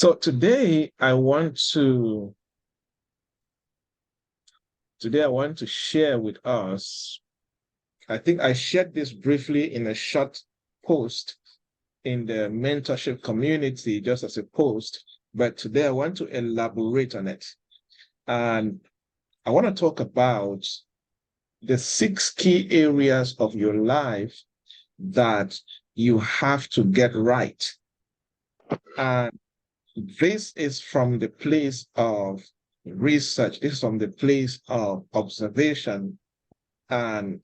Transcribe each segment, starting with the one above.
So today I want to share with us. I think I shared this briefly in a short post in the mentorship community, just as a post, but today I want to elaborate on it. And I want to talk about the 6 key areas of your life that you have to get right. And this is from the place of research. This is from the place of observation and,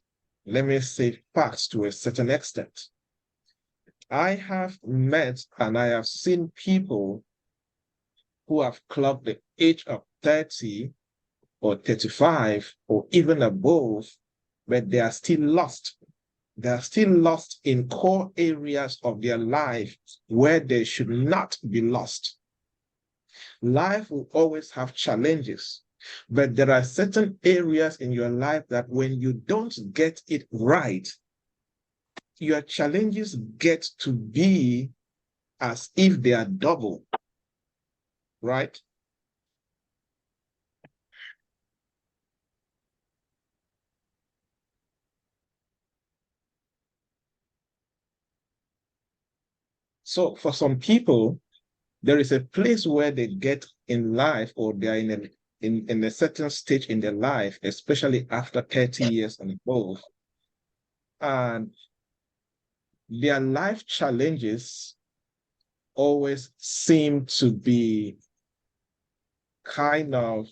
let me say, facts to a certain extent. I have met and I have seen people who have clocked the age of 30 or 35 or even above, but they are still lost. They are still lost in core areas of their life where they should not be lost. Life will always have challenges, but there are certain areas in your life that when you don't get it right, your challenges get to be as if they are double, right? So for some people, there is a place where they get in life, or they are in a certain stage in their life, especially after 30 years and above, and their life challenges always seem to be kind of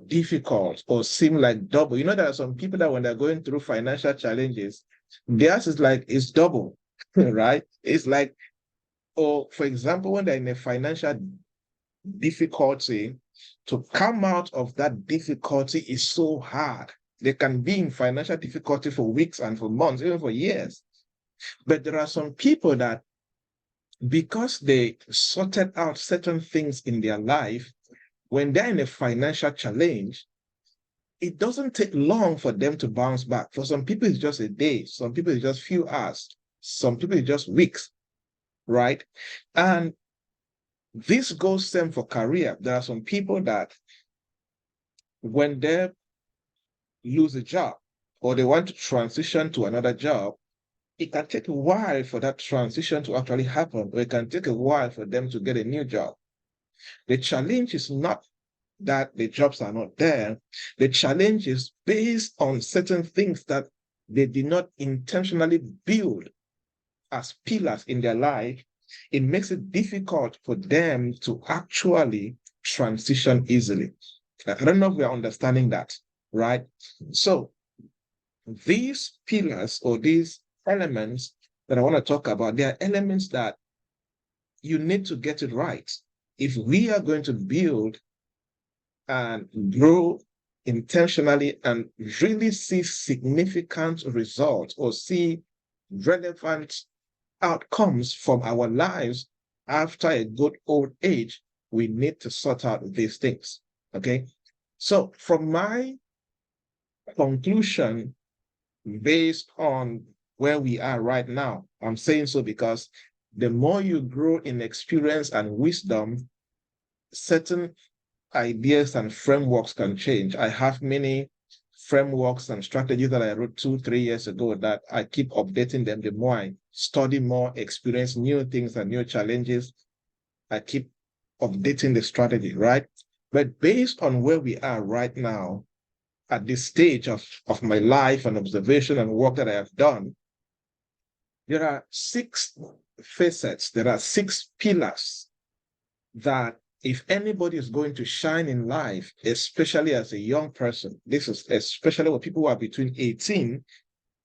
difficult or seem like double. You know, there are some people that when they're going through financial challenges, theirs is like it's double, right? It's like, or for example, when they're in a financial difficulty, to come out of that difficulty is so hard. They can be in financial difficulty for weeks and for months, even for years. But there are some people that, because they sorted out certain things in their life, when they're in a financial challenge, it doesn't take long for them to bounce back. For some people, it's just a day. Some people, it's just few hours. Some people, it's just weeks, right? And this goes same for career. There are some people that when they lose a job or they want to transition to another job, it can take a while for that transition to actually happen, or it can take a while for them to get a new job. The challenge is not that the jobs are not there. The challenge is based on certain things that they did not intentionally build as pillars in their life. It makes it difficult for them to actually transition easily. I don't know if we are understanding that, right? So these pillars or these elements that I want to talk about, they are elements that you need to get it right. If we are going to build and grow intentionally and really see significant results or see relevant outcomes from our lives after a good old age, we need to sort out these things. Okay. So from my conclusion, based on where we are right now, I'm saying so because the more you grow in experience and wisdom, certain ideas and frameworks can change. I have many frameworks and strategies that I wrote 2-3 years ago that I keep updating them. The more I study more, experience new things and new challenges, I keep updating the strategy, right? But based on where we are right now, at this stage of my life and observation and work that I have done, there are 6 facets, there are 6 pillars that if anybody is going to shine in life, especially as a young person, this is especially with people who are between 18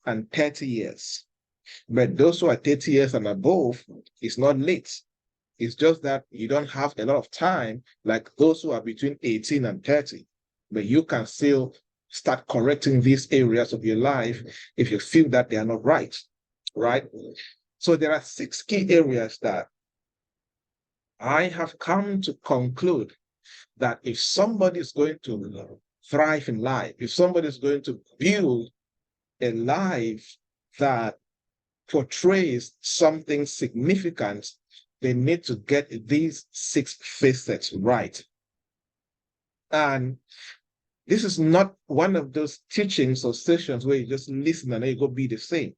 and 30 years. But those who are 30 years and above, it's not late. It's just that you don't have a lot of time like those who are between 18 and 30. But you can still start correcting these areas of your life if you feel that they are not right, right? So there are 6 key areas that I have come to conclude that if somebody is going to thrive in life, if somebody is going to build a life that portrays something significant, they need to get these 6 facets right. And this is not one of those teachings or sessions where you just listen and then you go be the same.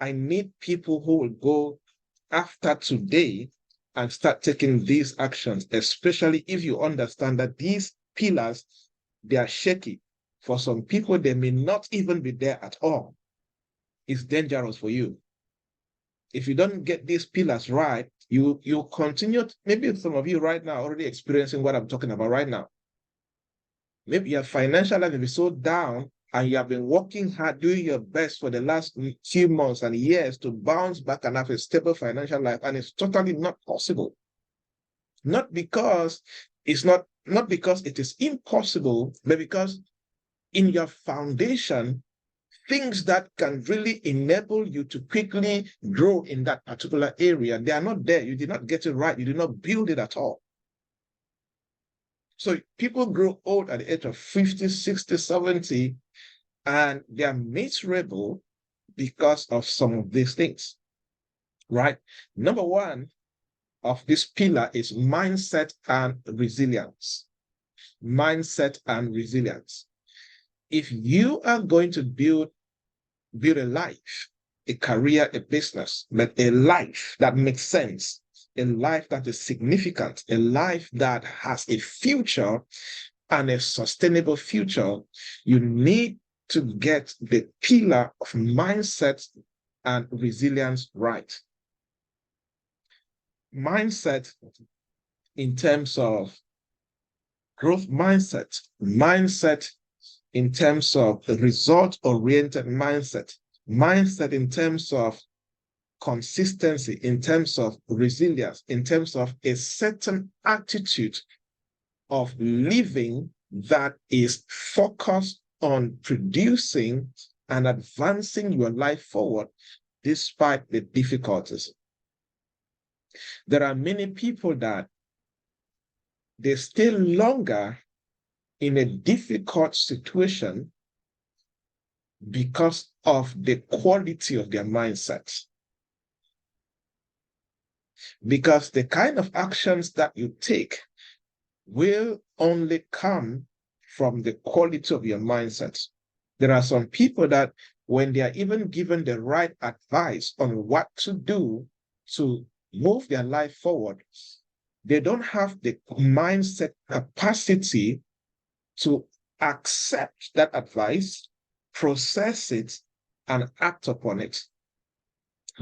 I need people who will go after today and start taking these actions, especially if you understand that these pillars, they are shaky. For some people, they may not even be there at all. It's dangerous for you. If you don't get these pillars right, you continue. Maybe some of you right now are already experiencing what I'm talking about right now. Maybe your financial life may be so down and you have been working hard, doing your best for the last few months and years to bounce back and have a stable financial life, and it's totally not possible. Not because not because it is impossible, but because in your foundation, things that can really enable you to quickly grow in that particular area, they are not there. You did not get it right. You did not build it at all. So people grow old at the age of 50, 60, 70, and they are miserable because of some of these things, right? Number one of this pillar is mindset and resilience. Mindset and resilience. If you are going to build a life, a career, a business, but a life that makes sense, a life that is significant, a life that has a future and a sustainable future, you need to get the pillar of mindset and resilience right. Mindset in terms of growth mindset, mindset in terms of the result-oriented mindset, mindset in terms of consistency, in terms of resilience, in terms of a certain attitude of living that is focused on producing and advancing your life forward despite the difficulties. There are many people that they stay longer in a difficult situation because of the quality of their mindset. Because the kind of actions that you take will only come from the quality of your mindset. There are some people that when they are even given the right advice on what to do to move their life forward, they don't have the mindset capacity to accept that advice, process it, and act upon it.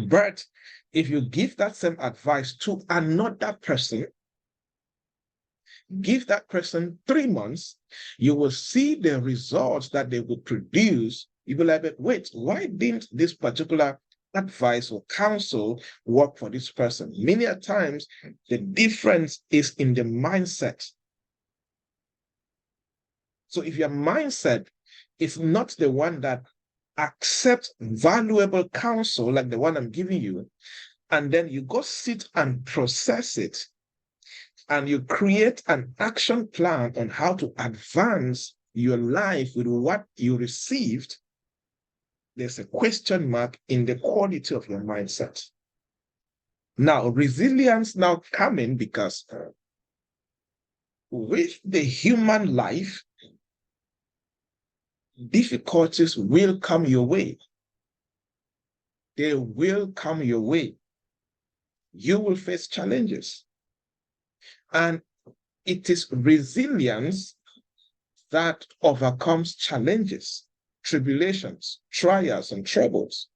But if you give that same advice to another person, give that person 3 months, you will see the results that they will produce. You will be like, wait, why didn't this particular advice or counsel work for this person? Many a times, the difference is in the mindset. So if your mindset is not the one that accepts valuable counsel like the one I'm giving you, and then you go sit and process it, and you create an action plan on how to advance your life with what you received, there's a question mark in the quality of your mindset. Now, resilience now coming because with the human life, difficulties will come your way. They will come your way. You will face challenges. And it is resilience that overcomes challenges, tribulations, trials, and troubles.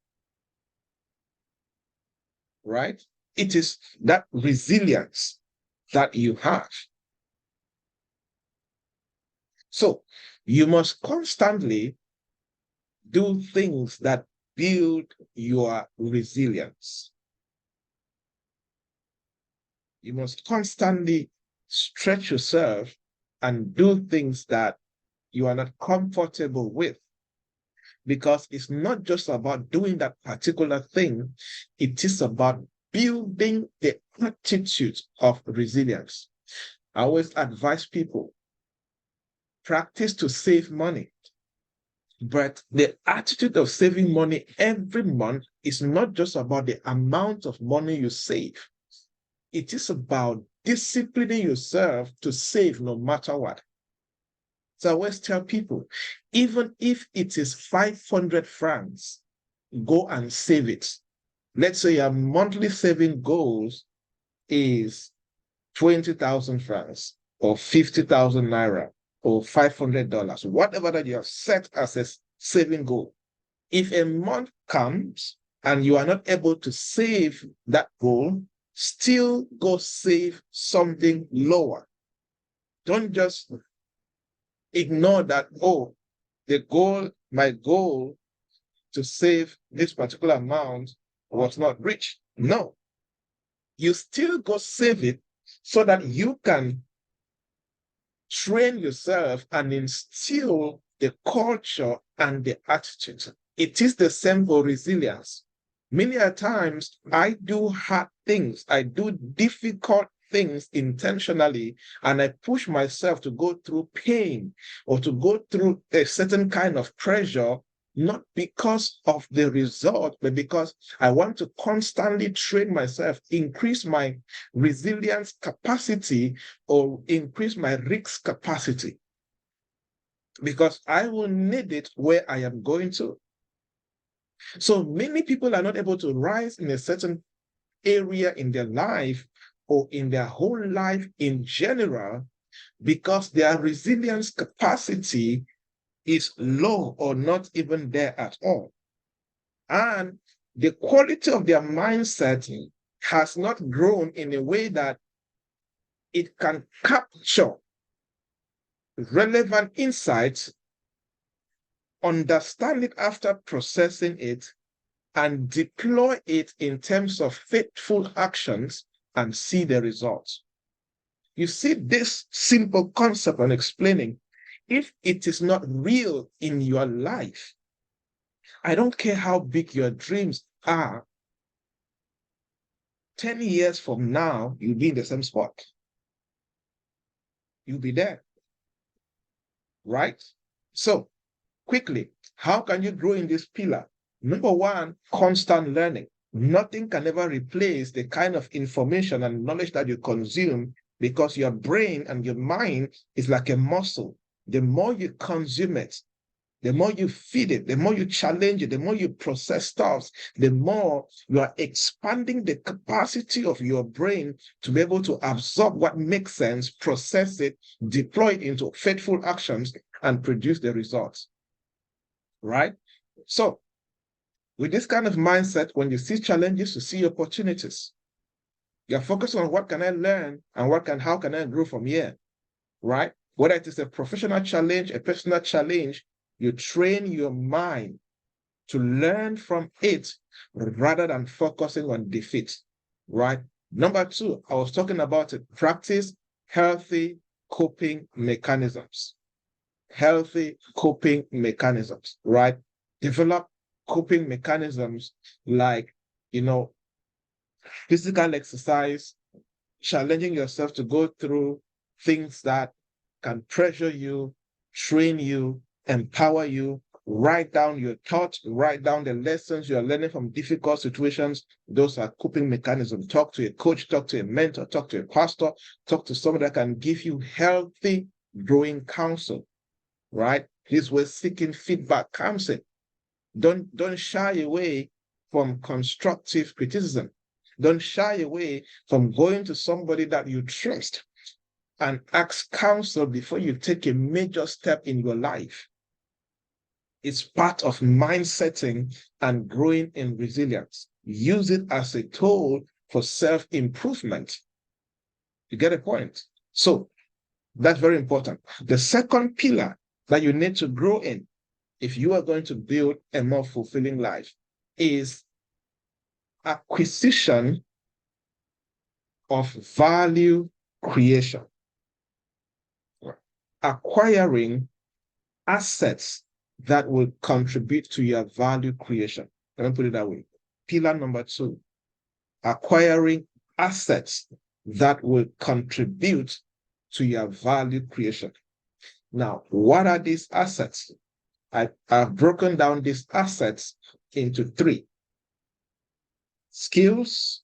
Right? It is that resilience that you have. So you must constantly do things that build your resilience. You must constantly stretch yourself and do things that you are not comfortable with. Because it's not just about doing that particular thing, it is about building the attitude of resilience. I always advise people, practice to save money. But the attitude of saving money every month is not just about the amount of money you save. it is about disciplining yourself to save no matter what. So I always tell people, even if it is 500 francs, go and save it. Let's say your monthly saving goals is 20,000 francs or 50,000 naira or $500, whatever that you have set as a saving goal. If a month comes and you are not able to save that goal, still go save something lower. Don't just ignore that, oh, my goal to save this particular amount was not reached. No, you still go save it so that you can train yourself and instill the culture and the attitude. It is the same for resilience. Many a times I do hard things, I do difficult things intentionally, and I push myself to go through pain or to go through a certain kind of pressure, not because of the result, but because I want to constantly train myself, increase my resilience capacity or increase my risk capacity, because I will need it where I am going to. So many people are not able to rise in a certain area in their life or in their whole life in general because their resilience capacity is low or not even there at all. And the quality of their mindset has not grown in a way that it can capture relevant insights, understand it after processing it, and deploy it in terms of faithful actions and see the results. You see this simple concept I'm explaining, if it is not real in your life, I don't care how big your dreams are, 10 years from now, you'll be in the same spot. You'll be there, right? So quickly, how can you grow in this pillar? Number one, constant learning. Nothing can ever replace the kind of information and knowledge that you consume, because your brain and your mind is like a muscle. The more you consume it, the more you feed it, the more you challenge it, the more you process stuff, the more you are expanding the capacity of your brain to be able to absorb what makes sense, process it, deploy it into faithful actions, and produce the results. Right? So, with this kind of mindset, when you see challenges, you see opportunities. You're focused on what can I learn and how can I grow from here, right? Whether it is a professional challenge, a personal challenge, you train your mind to learn from it rather than focusing on defeat, right? Number two, I was talking about it. Practice healthy coping mechanisms. Healthy coping mechanisms, right? Develop coping mechanisms like, physical exercise, challenging yourself to go through things that can pressure you, train you, empower you. Write down your thoughts, write down the lessons you are learning from difficult situations. Those are coping mechanisms. Talk to a coach, talk to a mentor, talk to a pastor, talk to someone that can give you healthy growing counsel, right? This is where seeking feedback comes in. Don't shy away from constructive criticism. Don't shy away from going to somebody that you trust and ask counsel before you take a major step in your life. It's part of mindsetting and growing in resilience. Use it as a tool for self-improvement. You get a point? So that's very important. The second pillar that you need to grow in, if you are going to build a more fulfilling life, is acquisition of value creation. Acquiring assets that will contribute to your value creation. Let me put it that way. Pillar number two, acquiring assets that will contribute to your value creation. Now, what are these assets? I've broken down these assets into three: skills,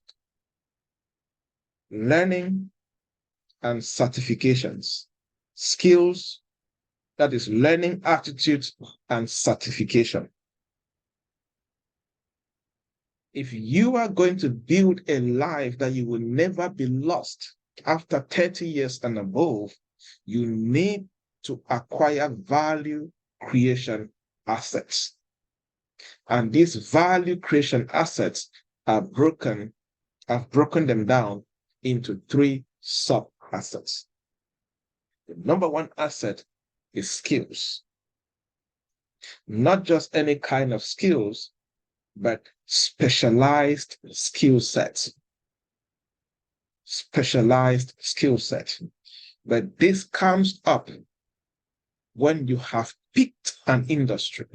learning and certifications. Skills, that is learning attitudes and certification. If you are going to build a life that you will never be lost after 30 years and above, you need to acquire value creation assets. And these value creation assets I've broken them down into 3 sub-assets. The number 1 asset is skills. Not just any kind of skills, but specialized skill sets. Specialized skill sets. But this comes up when you have picked an industry.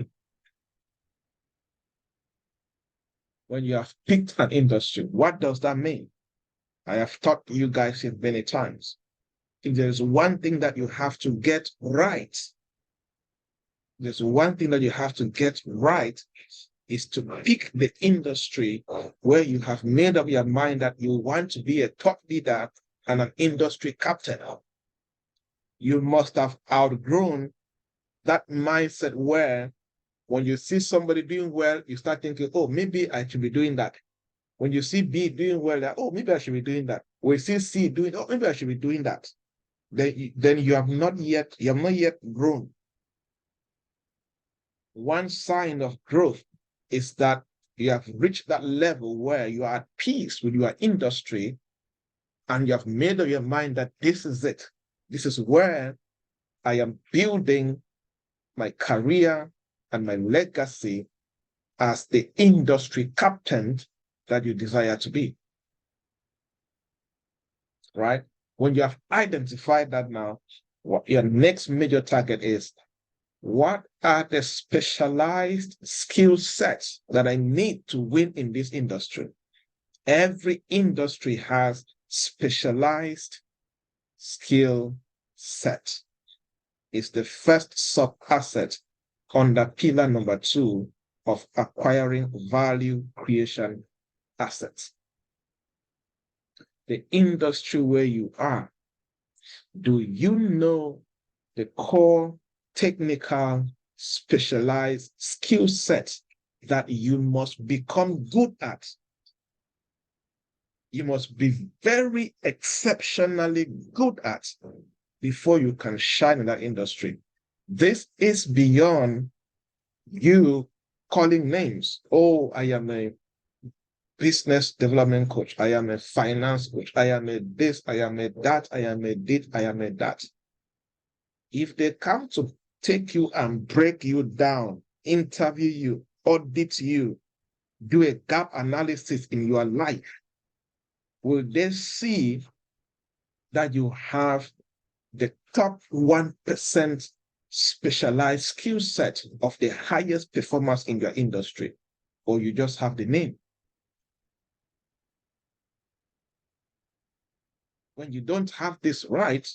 When you have picked an industry, what does that mean? I have taught you guys it many times. If there's one thing that you have to get right, there's one thing that you have to get right is to pick the industry where you have made up your mind that you want to be a thought leader and an industry captain. You must have outgrown that mindset where when you see somebody doing well, you start thinking, oh, maybe I should be doing that. When you see B doing well, like, oh, maybe I should be doing that. When you see C doing, oh, maybe I should be doing that. Then you have not yet grown. One sign of growth is that you have reached that level where you are at peace with your industry and you have made up your mind that this is it. This is where I am building my career and my legacy as the industry captain that you desire to be. Right? When you have identified that now, what your next major target is, what are the specialized skill sets that I need to win in this industry? Every industry has specialized skill set. It's the first sub-asset under pillar number 2 of acquiring value creation assets. The industry where you are, do you know the core technical specialized skill set that you must become good at? You must be very exceptionally good at before you can shine in that industry. This is beyond you calling names. Oh, I am a business development coach. I am a finance coach. I am a this, I am a that, I am a this, I am a that. If they come to take you and break you down, interview you, audit you, do a gap analysis in your life, will they see that you have the top 1% specialized skill set of the highest performers in your industry, or you just have the name? When you don't have this right,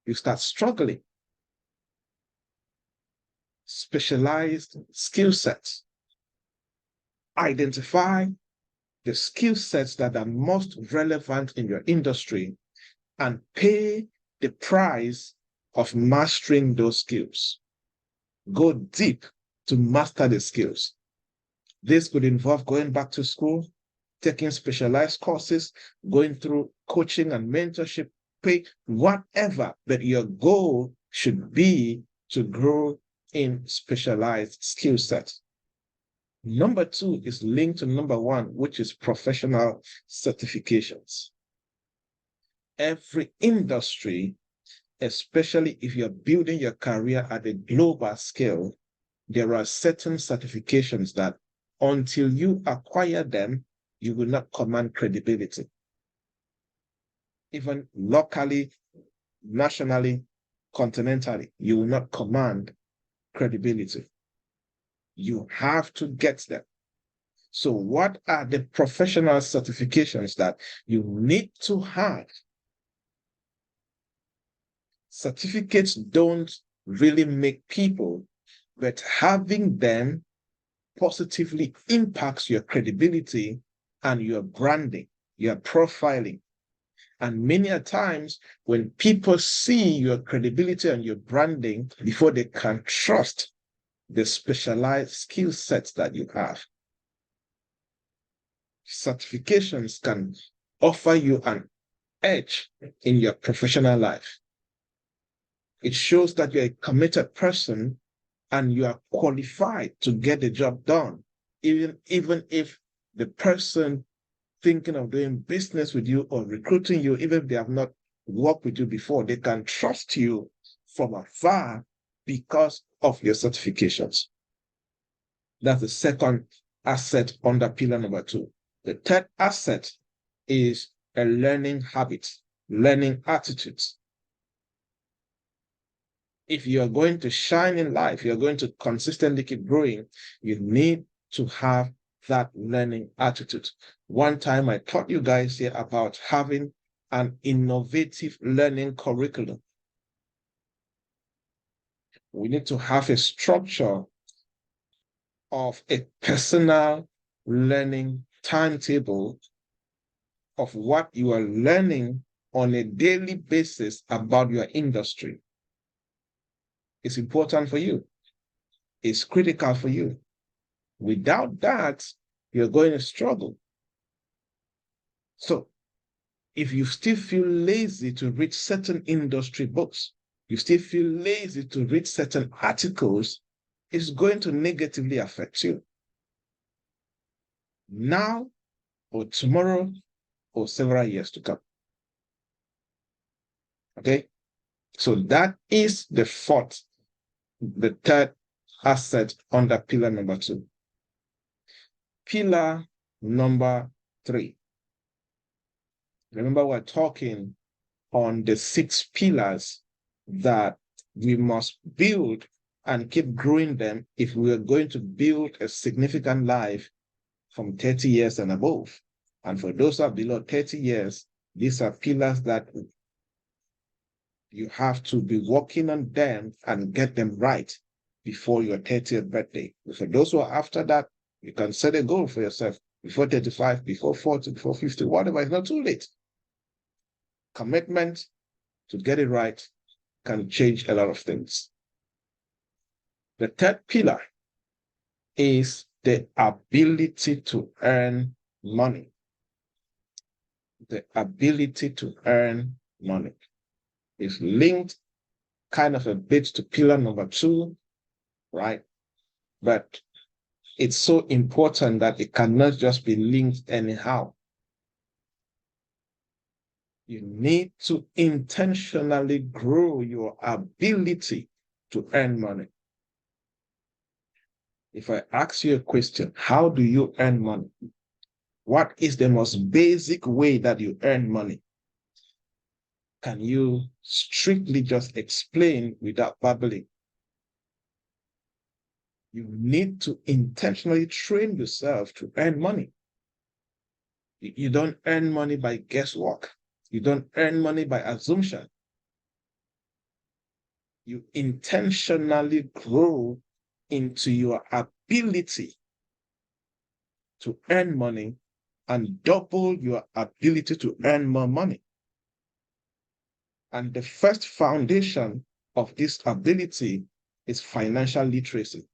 you start struggling. Specialized skill sets. Identify the skill sets that are most relevant in your industry and pay the price of mastering those skills. Go deep to master the skills. This could involve going back to school, taking specialized courses, going through coaching and mentorship, pay whatever, but your goal should be to grow in specialized skill sets. Number 2 is linked to number 1, which is professional certifications. Every industry, especially if you're building your career at a global scale, there are certain certifications that until you acquire them, you will not command credibility. Even locally, nationally, continentally, you will not command credibility. You have to get them. So what are the professional certifications that you need to have? Certificates don't really make people, but having them positively impacts your credibility and your branding, your profiling. And many a times when people see your credibility and your branding before they can trust the specialized skill sets that you have. Certifications can offer you an edge in your professional life. It shows that you're a committed person and you are qualified to get the job done, even if the person thinking of doing business with you or recruiting you, even if they have not worked with you before, they can trust you from afar because of your certifications. That's the second asset under pillar number 2. The third asset is a learning habit, learning attitudes. If you're going to shine in life, you're going to consistently keep growing, you need to have that learning attitude. One time I taught you guys here about having an innovative learning curriculum. We need to have a structure of a personal learning timetable of what you are learning on a daily basis about your industry. It's important for you. It's critical for you. Without that, you're going to struggle. So if you still feel lazy to read certain industry books, you still feel lazy to read certain articles, it's going to negatively affect you. Now or tomorrow or several years to come. Okay? So that is the third asset under pillar number 2. Pillar number 3. Remember, we're talking on the 6 pillars that we must build and keep growing them if we are going to build a significant life from 30 years and above. And for those who are below 30 years, these are pillars that you have to be working on them and get them right before your 30th birthday. For those who are after that, you can set a goal for yourself before 35, before 40, before 50, whatever. It's not too late. Commitment to get it right can change a lot of things. The third pillar is the ability to earn money. The ability to earn money is linked kind of a bit to pillar number 2, right? But it's so important that it cannot just be linked anyhow. You need to intentionally grow your ability to earn money. If I ask you a question, how do you earn money? What is the most basic way that you earn money? Can you strictly just explain without babbling? You need to intentionally train yourself to earn money. You don't earn money by guesswork. You don't earn money by assumption. You intentionally grow into your ability to earn money and double your ability to earn more money. And the first foundation of this ability is financial literacy.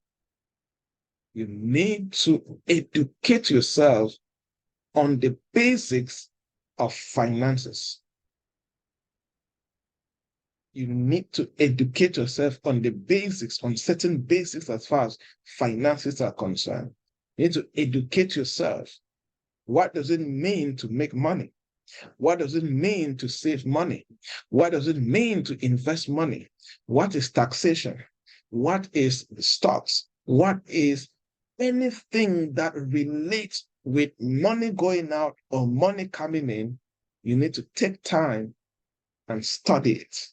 You need to educate yourself on the basics of finances. You need to educate yourself on the basics, on certain basics as far as finances are concerned. You need to educate yourself. What does it mean to make money? What does it mean to save money? What does it mean to invest money? What is taxation? What is stocks? What is anything that relates with money going out or money coming in? You need to take time and study it.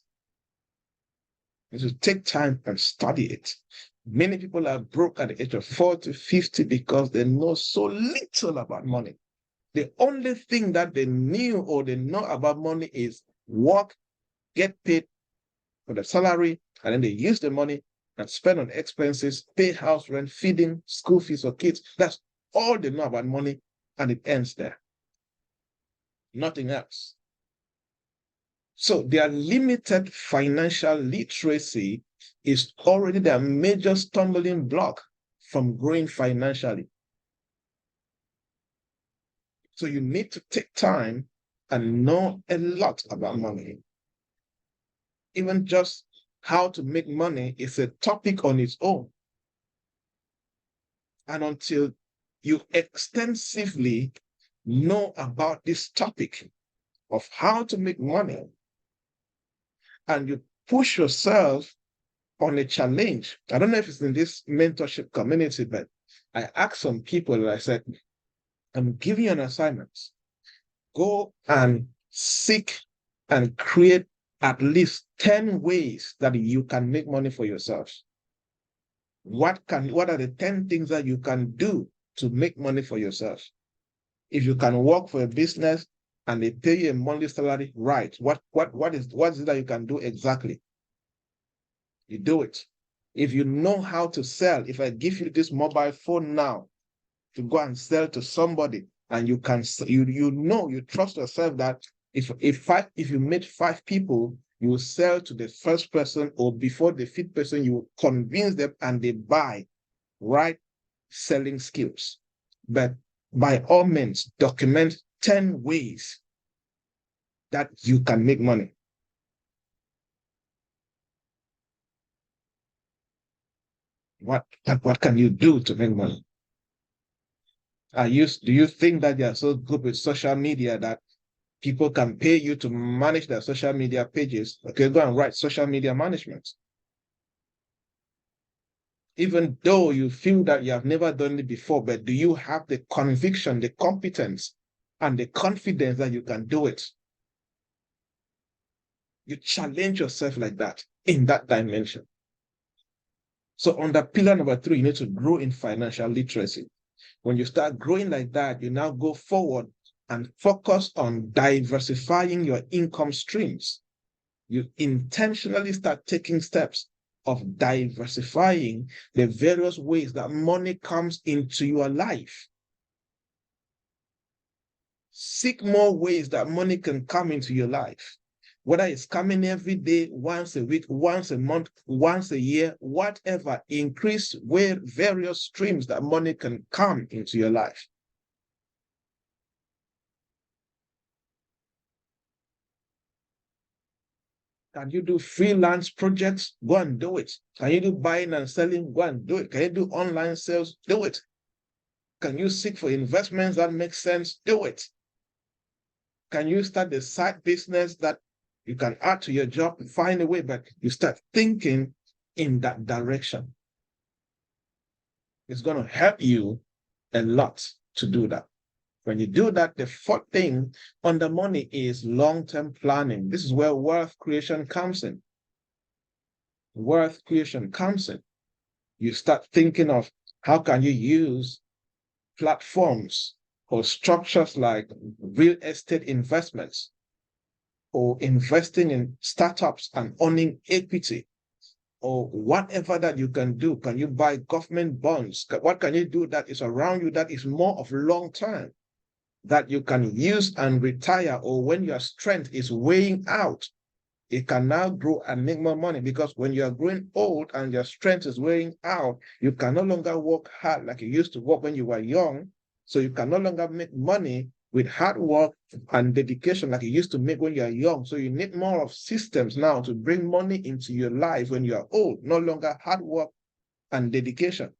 You need to take time and study it. Many people are broke at the age of 40, 50 because they know so little about money. The only thing that they knew or they know about money is work, get paid for the salary, and then they use the money and spend on expenses, pay house rent, feeding, school fees for kids. That's all they know about money, and it ends there. Nothing else. So their limited financial literacy is already their major stumbling block from growing financially. So you need to take time and know a lot about money. Even just how to make money is a topic on its own. And until you extensively know about this topic of how to make money, and you push yourself on a challenge. I don't know if it's in this mentorship community, but I asked some people, and I said, I'm giving you an assignment. Go and seek and create at least 10 ways that you can make money for yourself. What are the 10 things that you can do to make money for yourself? If you can work for a business and they pay you a monthly salary, right? What is it that you can do exactly? You do it. If you know how to sell, if I give you this mobile phone now to go and sell to somebody, and you can, you trust yourself that if you meet 5 people, you will sell to the first person, or before the 5th person, you will convince them and they buy, right? Selling skills. But by all means, document 10 ways that you can make money. What can you do to make money? Do you think that they are so good with social media that people can pay you to manage their social media pages? Okay, go and write social media management. Even though you feel that you have never done it before, but do you have the conviction, the competence, and the confidence that you can do it? You challenge yourself like that, in that dimension. So under pillar number 3, you need to grow in financial literacy. When you start growing like that, you now go forward and focus on diversifying your income streams. You intentionally start taking steps of diversifying the various ways that money comes into your life. Seek more ways that money can come into your life. Whether it's coming every day, once a week, once a month, once a year, whatever, increase where various streams that money can come into your life. Can you do freelance projects? Go and do it. Can you do buying and selling? Go and do it. Can you do online sales? Do it. Can you seek for investments that make sense? Do it. Can you start a side business that you can add to your job? Find a way, but you start thinking in that direction. It's going to help you a lot to do that. When you do that, the 4th thing under money is long-term planning. This is where wealth creation comes in. Wealth creation comes in. You start thinking of how can you use platforms or structures like real estate investments, or investing in startups and owning equity, or whatever that you can do. Can you buy government bonds? What can you do that is around you that is more of long term, that you can use and retire, or when your strength is weighing out, it can now grow and make more money? Because when you are growing old and your strength is wearing out, you can no longer work hard like you used to work when you were young. So you can no longer make money with hard work and dedication like you used to make when you are young. So you need more of systems now to bring money into your life when you are old, no longer hard work and dedication.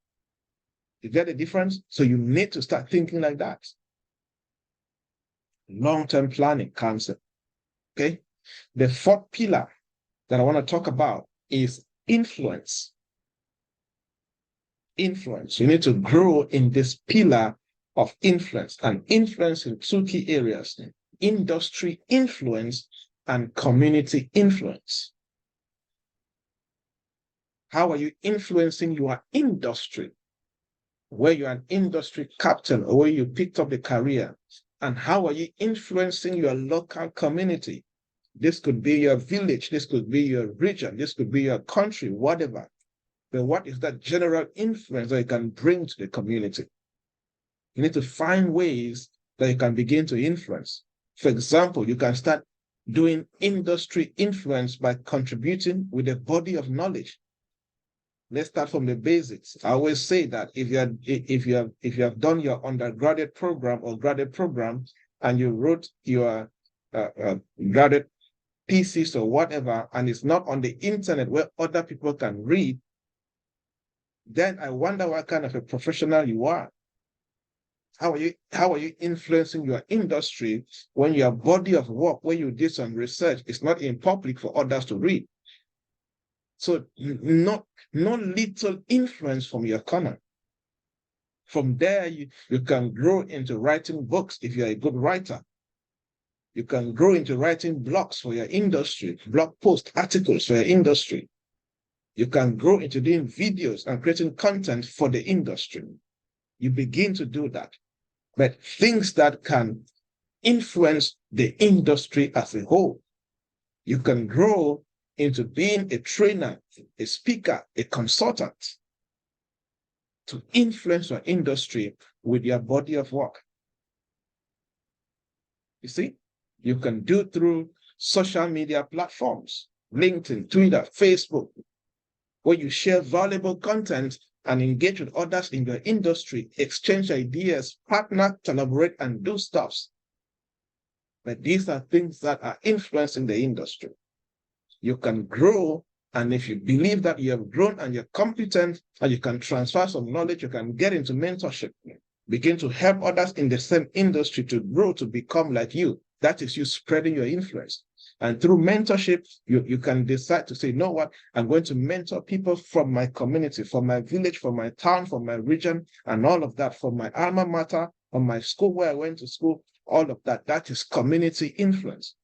You get the difference? So you need to start thinking like that. Long-term planning concept. Okay. The 4th pillar that I want to talk about is influence. Influence. You need to grow in this pillar of influence, and influence in 2 key areas: industry influence and community influence. How are you influencing your industry, where you're an industry captain or where you picked up the career? And how are you influencing your local community? This could be your village, this could be your region, this could be your country, whatever. But what is that general influence that you can bring to the community? You need to find ways that you can begin to influence. For example, you can start doing industry influence by contributing with a body of knowledge. Let's start from the basics. I always say that if you have done your undergraduate program or graduate program and you wrote your graduate thesis or whatever, and it's not on the internet where other people can read, then I wonder what kind of a professional you are. How are you influencing your industry when your body of work, where you did some research, is not in public for others to read? So not little influence from your corner. From there, you can grow into writing books if you're a good writer. You can grow into writing blogs for your industry, blog post articles for your industry. You can grow into doing videos and creating content for the industry. You begin to do that. But things that can influence the industry as a whole. You can grow into being a trainer, a speaker, a consultant to influence your industry with your body of work. You see, you can do it through social media platforms, LinkedIn, Twitter, Facebook, where you share valuable content and engage with others in your industry, exchange ideas, partner, collaborate, and do stuffs. But these are things that are influencing the industry. You can grow, and if you believe that you have grown and you're competent and you can transfer some knowledge, you can get into mentorship, begin to help others in the same industry to grow, to become like you. That is you spreading your influence. And through mentorship, you can decide to say, you know what, I'm going to mentor people from my community, from my village, from my town, from my region, and all of that, from my alma mater, from my school where I went to school, all of that. That is community influence.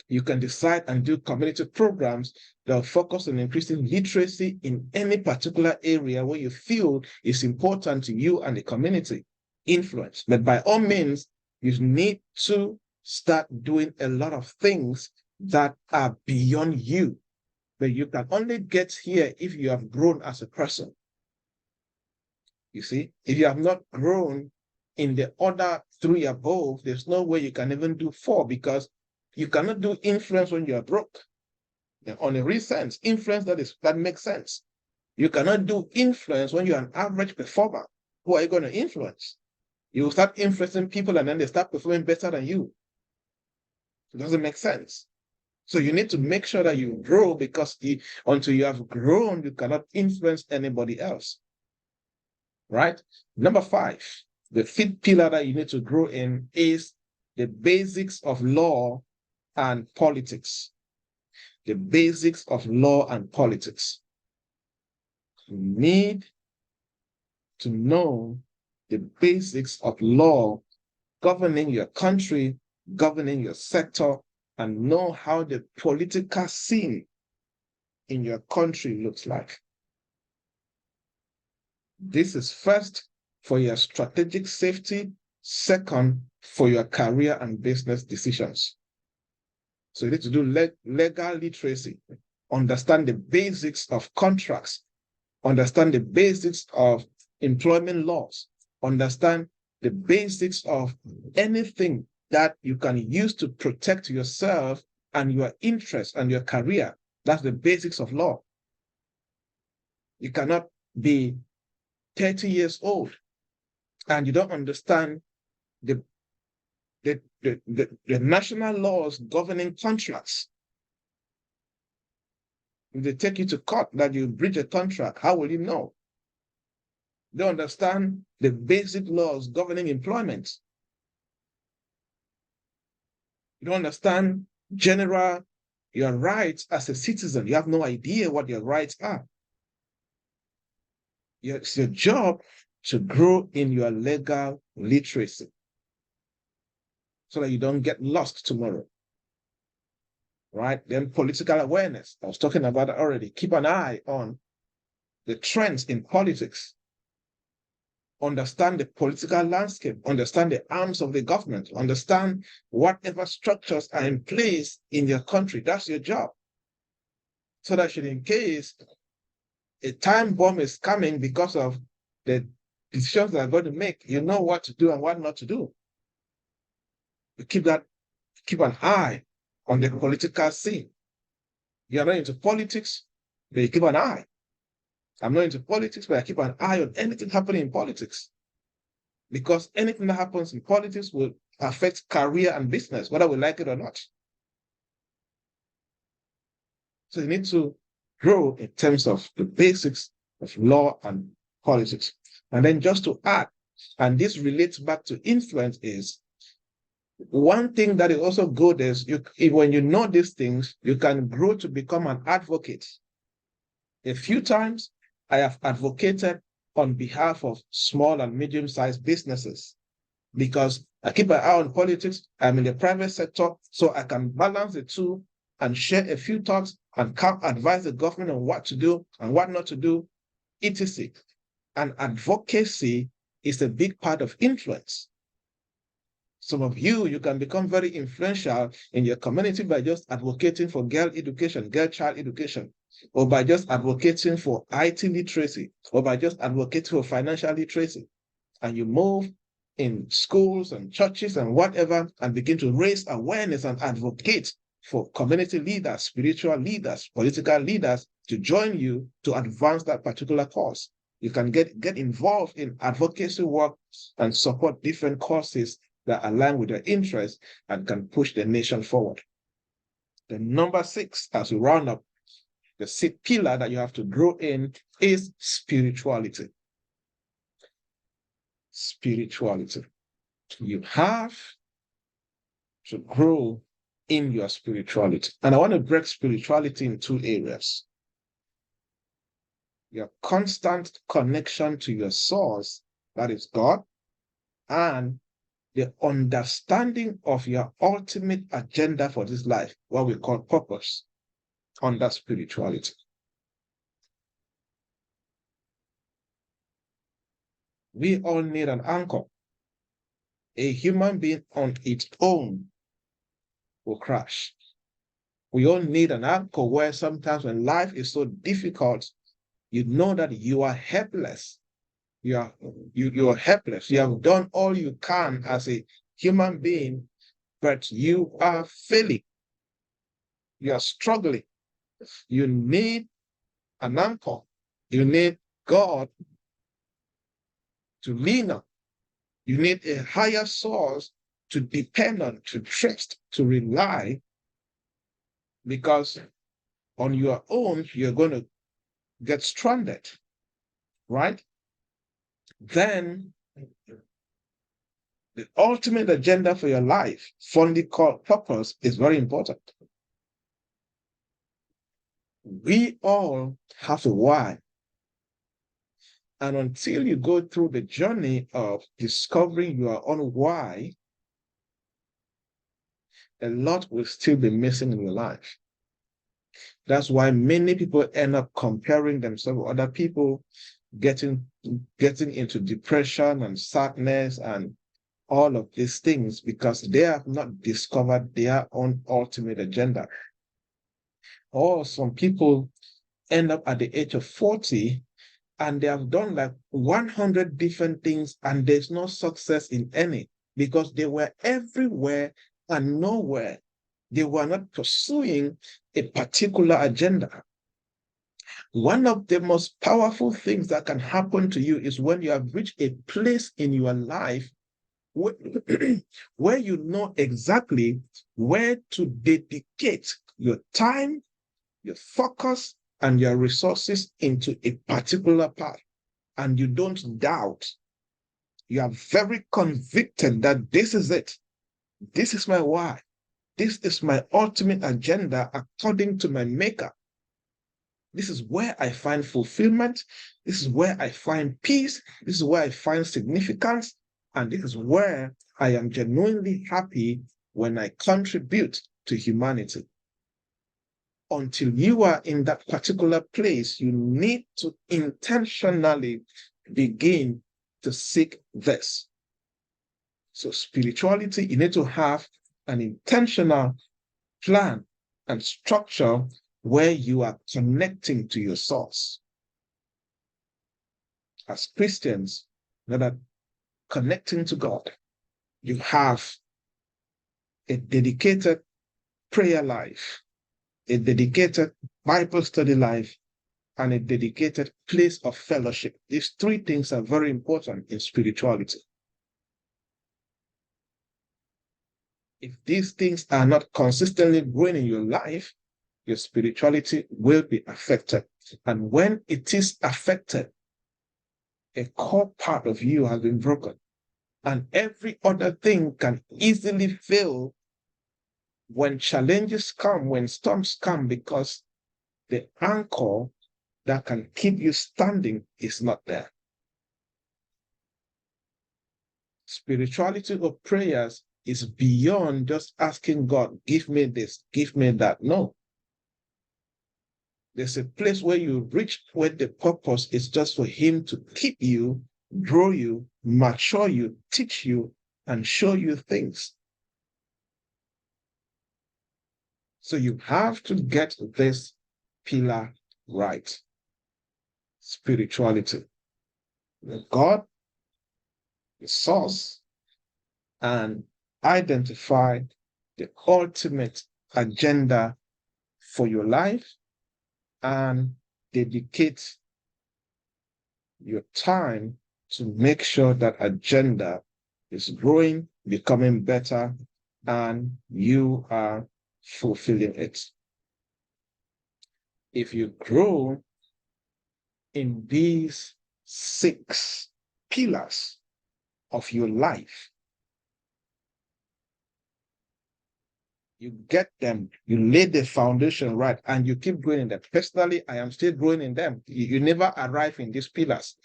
You can decide and do community programs that will focus on increasing literacy in any particular area where you feel is important to you and the community. Influence. But by all means, you need to start doing a lot of things that are beyond you. But you can only get here if you have grown as a person. You see, if you have not grown in the other 3 above, there's no way you can even do 4, because you cannot do influence when you are broke. On a real sense, influence that makes sense. You cannot do influence when you're an average performer. Who are you going to influence? You will start influencing people and then they start performing better than you. It doesn't make sense. So you need to make sure that you grow, because until you have grown, you cannot influence anybody else. Right? Number 5, the 5th pillar that you need to grow in is the basics of law and politics. The basics of law and politics. You need to know the basics of law governing your country, governing your sector, and know how the political scene in your country looks like. This is first for your strategic safety, second for your career and business decisions. So you need to do legal literacy, understand the basics of contracts, understand the basics of employment laws, understand the basics of anything that you can use to protect yourself and your interests and your career. That's the basics of law. You cannot be 30 years old and you don't understand the national laws governing contracts. If they take you to court that you breach a contract, how will you know? They understand the basic laws governing employment. You don't understand your rights as a citizen. You have no idea what your rights are. It's your job to grow in your legal literacy so that you don't get lost tomorrow. Right? Then political awareness. I was talking about it already. Keep an eye on the trends in politics. Understand the political landscape, understand the arms of the government, understand whatever structures are in place in your country. That's your job. So that in case a time bomb is coming because of the decisions that are going to make, you know what to do and what not to do. You keep that Keep an eye on the political scene. You are not into politics, but you keep an eye. I'm not into politics, but I keep an eye on anything happening in politics. Because anything that happens in politics will affect career and business, whether we like it or not. So you need to grow in terms of the basics of law and politics. And then just to add, and this relates back to influence, is one thing that is also good is when you know these things, you can grow to become an advocate. A few times I have advocated on behalf of small and medium-sized businesses because I keep an eye on politics. I'm in the private sector, so I can balance the two and share a few thoughts and advise the government on what to do and what not to do, etc. And advocacy is a big part of influence. Some of you can become very influential in your community by just advocating for girl education, girl child education, or by just advocating for IT literacy, or by just advocating for financial literacy. And you move in schools and churches and whatever and begin to raise awareness and advocate for community leaders, spiritual leaders, political leaders to join you to advance that particular cause. You can get involved in advocacy work and support different causes that align with your interests and can push the nation forward. The number 6, as we round up, the 6th pillar that you have to grow in is spirituality. Spirituality. You have to grow in your spirituality. And I want to break spirituality in 2 areas. Your constant connection to your source, that is God, and the understanding of your ultimate agenda for this life, what we call purpose, under spirituality. We all need an anchor. A human being on its own will crash. We all need an anchor where sometimes when life is so difficult, you know that you are helpless. You are helpless. You have done all you can as a human being, but you are failing. You are struggling. You need an anchor. You need God to lean on. You need a higher source to depend on, to trust, to rely, because on your own, you're going to get stranded, right? Then the ultimate agenda for your life, fondly called purpose, is very important. We all have a why. And until you go through the journey of discovering your own why, a lot will still be missing in your life. That's why many people end up comparing themselves with other people, getting into depression and sadness and all of these things because they have not discovered their own ultimate agenda. Or some people end up at the age of 40 and they have done like 100 different things and there's no success in any because they were everywhere and nowhere. They were not pursuing a particular agenda. One of the most powerful things that can happen to you is when you have reached a place in your life where you know exactly where to dedicate your time, your focus, and your resources into a particular path. And you don't doubt. You are very convicted that this is it. This is my why. This is my ultimate agenda according to my maker. This is where I find fulfillment. This is where I find peace. This is where I find significance. And this is where I am genuinely happy when I contribute to humanity. Until you are in that particular place, you need to intentionally begin to seek this. So spirituality, you need to have an intentional plan and structure where you are connecting to your source. As Christians, that are connecting to God, you have a dedicated prayer life, a dedicated Bible study life, and a dedicated place of fellowship. These three things are very important in spirituality. If these things are not consistently growing in your life, your spirituality will be affected. And when it is affected, a core part of you has been broken. And every other thing can easily fail when challenges come, when storms come, because the anchor that can keep you standing is not there. Spirituality of prayers is beyond just asking God, give me this, give me that. No. There's a place where you reach where the purpose is just for Him to keep you, grow you, mature you, teach you, and show you things. So you have to get this pillar right. Spirituality. God, the source, and identify the ultimate agenda for your life and dedicate your time to make sure that agenda is growing, becoming better, and you are fulfilling it. If you grow in these 6 pillars of your life, you get them, you lay the foundation right, and you keep growing in them. Personally, I am still growing in them. You never arrive in these pillars.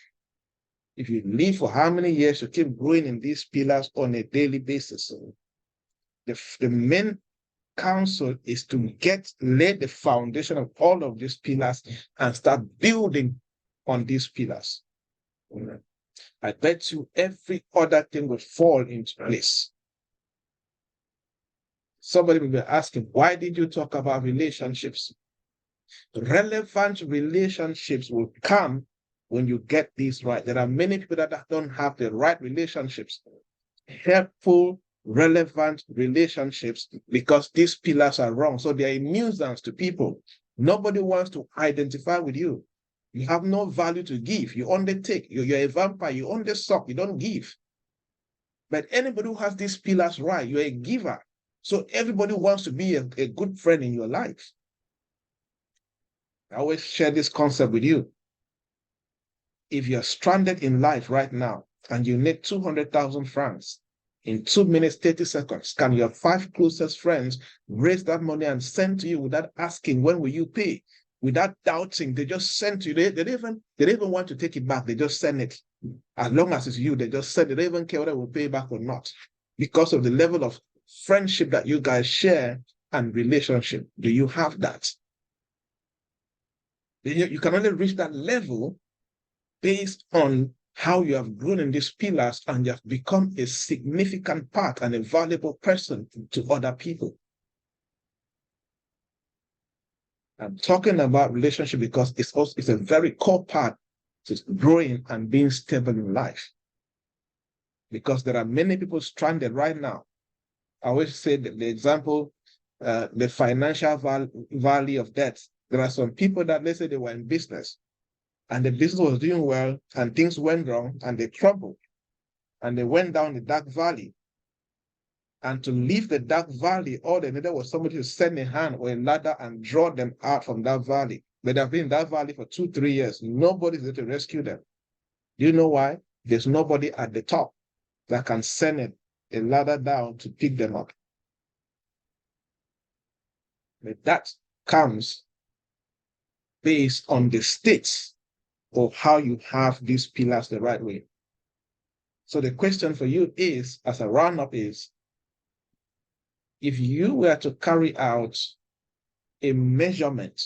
If you live for how many years, you keep growing in these pillars on a daily basis. The main counsel is to lay the foundation of all of these pillars and start building on these pillars. I bet you every other thing will fall into place. Somebody will be asking, why did you talk about relationships? Relevant relationships will come when you get these right. There are many people that don't have the right relationships, helpful, relevant relationships, because these pillars are wrong. So they are a nuisance to people. Nobody wants to identify with you. You have no value to give. You only take. You're a vampire. You only suck. You don't give. But anybody who has these pillars right, you're a giver. So everybody wants to be a good friend in your life. I always share this concept with you. If you're stranded in life right now and you need 200,000 francs in 2 minutes, 30 seconds, can your 5 closest friends raise that money and send to you without asking, when will you pay? Without doubting, they just send to you. They don't even want to take it back. They just send it. As long as it's you, they just send it. They don't even care whether they will pay back or not, because of the level of friendship that you guys share and relationship. Do you have that? You can only reach that level based on how you have grown in these pillars and you have become a significant part and a valuable person to other people. I'm talking about relationship because it's a very core part to growing and being stable in life. Because there are many people stranded right now. I always say the example, the financial valley of debt. There are some people that, let's say, they were in business and the business was doing well and things went wrong and they crumbled and they went down the dark valley. And to leave the dark valley, all they needed was somebody to send a hand or a ladder and draw them out from that valley. But they've been in that valley for 2-3 years. Nobody's there to rescue them. Do you know why? There's nobody at the top that can send a ladder down to pick them up. But that comes based on the state of how you have these pillars the right way. So the question for you is, as a roundup, is, if you were to carry out a measurement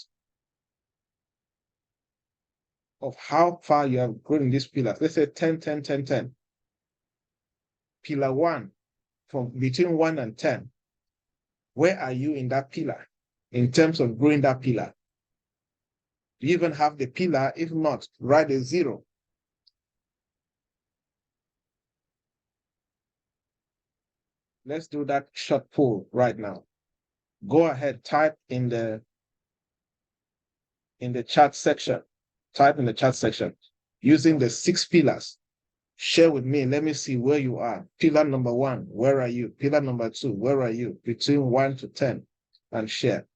of how far you have grown in these pillars, let's say 10, 10, 10, 10. Pillar 1, from between 1 and 10, where are you in that pillar in terms of growing that pillar? Do you even have the pillar? If not, write a 0. Let's do that short poll right now. Go ahead, type in the chat section. Type in the chat section using the 6 pillars. Share with me. Let me see where you are. Pillar number 1, where are you? Pillar number 2, where are you? Between 1 to 10, and share.